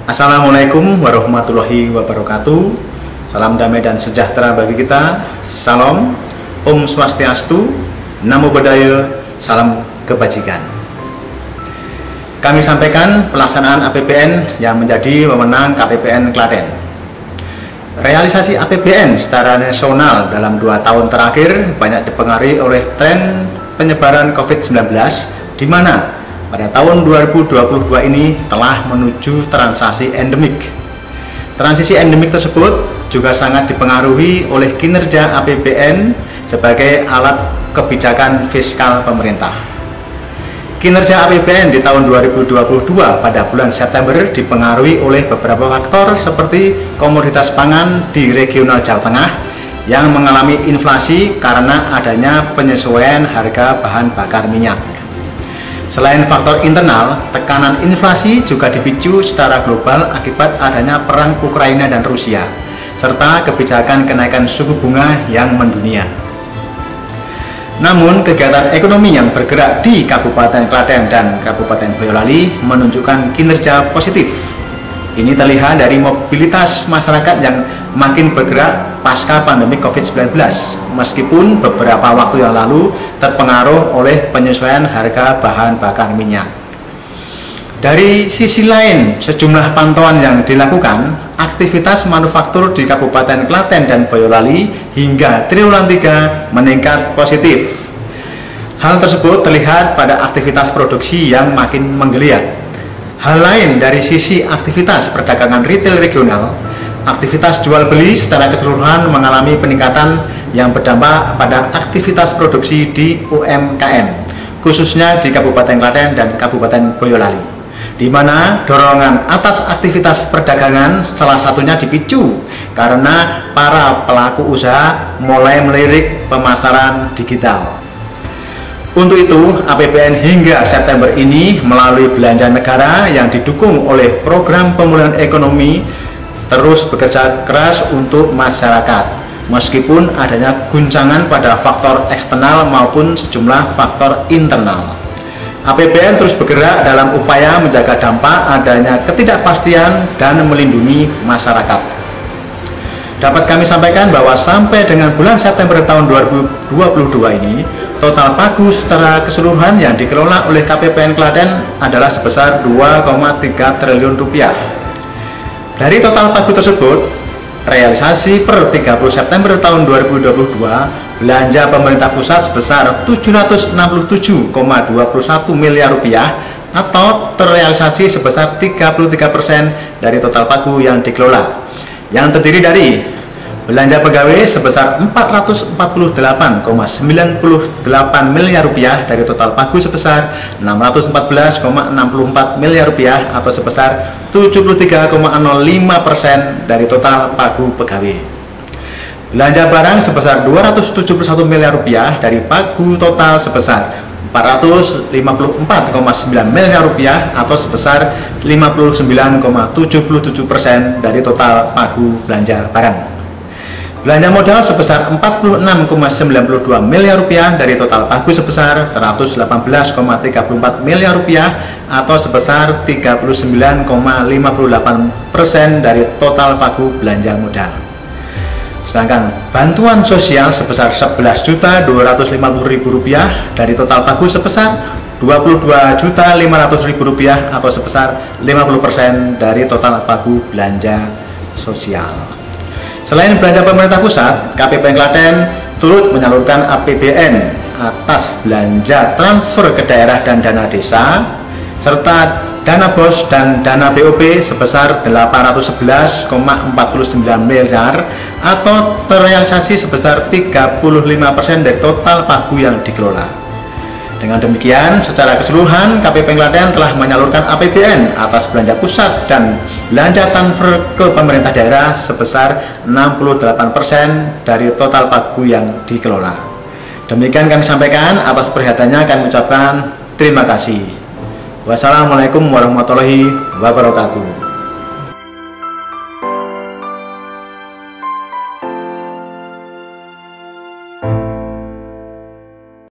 Assalamualaikum warahmatullahi wabarakatuh. Salam damai dan sejahtera bagi kita. Salam, Om Swastiastu, Namo Buddhaya, salam kebajikan. Kami sampaikan pelaksanaan APBN yang menjadi wewenang KPPN Klaten. Realisasi APBN secara nasional dalam 2 tahun terakhir banyak dipengaruhi oleh tren penyebaran COVID-19, di mana pada tahun 2022 ini telah menuju transisi endemik. Transisi endemik tersebut juga sangat dipengaruhi oleh kinerja APBN sebagai alat kebijakan fiskal pemerintah. Kinerja APBN di tahun 2022 pada bulan September dipengaruhi oleh beberapa faktor seperti komoditas pangan di regional Jawa Tengah yang mengalami inflasi karena adanya penyesuaian harga bahan bakar minyak. Selain faktor internal, tekanan inflasi juga dipicu secara global akibat adanya perang Ukraina dan Rusia, serta kebijakan kenaikan suku bunga yang mendunia. Namun, kegiatan ekonomi yang bergerak di Kabupaten Klaten dan Kabupaten Boyolali menunjukkan kinerja positif. Ini terlihat dari mobilitas masyarakat yang makin bergerak pasca pandemi COVID-19, meskipun beberapa waktu yang lalu terpengaruh oleh penyesuaian harga bahan bakar minyak. Dari sisi lain, sejumlah pantauan yang dilakukan, aktivitas manufaktur di Kabupaten Klaten dan Boyolali hingga triwulan 3 meningkat positif. Hal tersebut terlihat pada aktivitas produksi yang makin menggeliat. Hal lain dari sisi aktivitas perdagangan retail regional, aktivitas jual beli secara keseluruhan mengalami peningkatan yang berdampak pada aktivitas produksi di UMKM, khususnya di Kabupaten Klaten dan Kabupaten Boyolali, di mana dorongan atas aktivitas perdagangan salah satunya dipicu karena para pelaku usaha mulai melirik pemasaran digital. Untuk itu, APBN hingga September ini melalui belanja negara yang didukung oleh program pemulihan ekonomi terus bekerja keras untuk masyarakat, meskipun adanya guncangan pada faktor eksternal maupun sejumlah faktor internal. APBN terus bergerak dalam upaya menjaga dampak adanya ketidakpastian dan melindungi masyarakat. Dapat kami sampaikan bahwa sampai dengan bulan September tahun 2022 ini, total pagu secara keseluruhan yang dikelola oleh KPPN Klaten adalah sebesar 2,3 triliun rupiah. Dari total pagu tersebut, realisasi per 30 September tahun 2022, belanja pemerintah pusat sebesar 767,21 miliar rupiah atau terrealisasi sebesar 33% dari total pagu yang dikelola, yang terdiri dari belanja pegawai sebesar 448,98 miliar rupiah dari total pagu sebesar 614,64 miliar rupiah atau sebesar 73,05% dari total pagu pegawai. Belanja barang sebesar 271 miliar rupiah dari pagu total sebesar 454,9 miliar rupiah atau sebesar 59,77% dari total pagu belanja barang. Belanja modal sebesar 46,92 miliar rupiah dari total pagu sebesar 118,34 miliar rupiah atau sebesar 39,58% dari total pagu belanja modal. Sedangkan bantuan sosial sebesar 11.250.000 rupiah dari total pagu sebesar 22.500.000 rupiah atau sebesar 50% dari total pagu belanja sosial. Selain belanja pemerintah pusat, KPPN Klaten turut menyalurkan APBN atas belanja transfer ke daerah dan dana desa, serta dana BOS dan dana BOP sebesar 811,49 miliar atau terrealisasi sebesar 35% dari total pagu yang dikelola. Dengan demikian, secara keseluruhan KPPN Klaten telah menyalurkan APBN atas belanja pusat dan belanja transfer ke pemerintah daerah sebesar 68% dari total pagu yang dikelola. Demikian kami sampaikan, atas perhatiannya kami ucapkan terima kasih. Wassalamualaikum warahmatullahi wabarakatuh.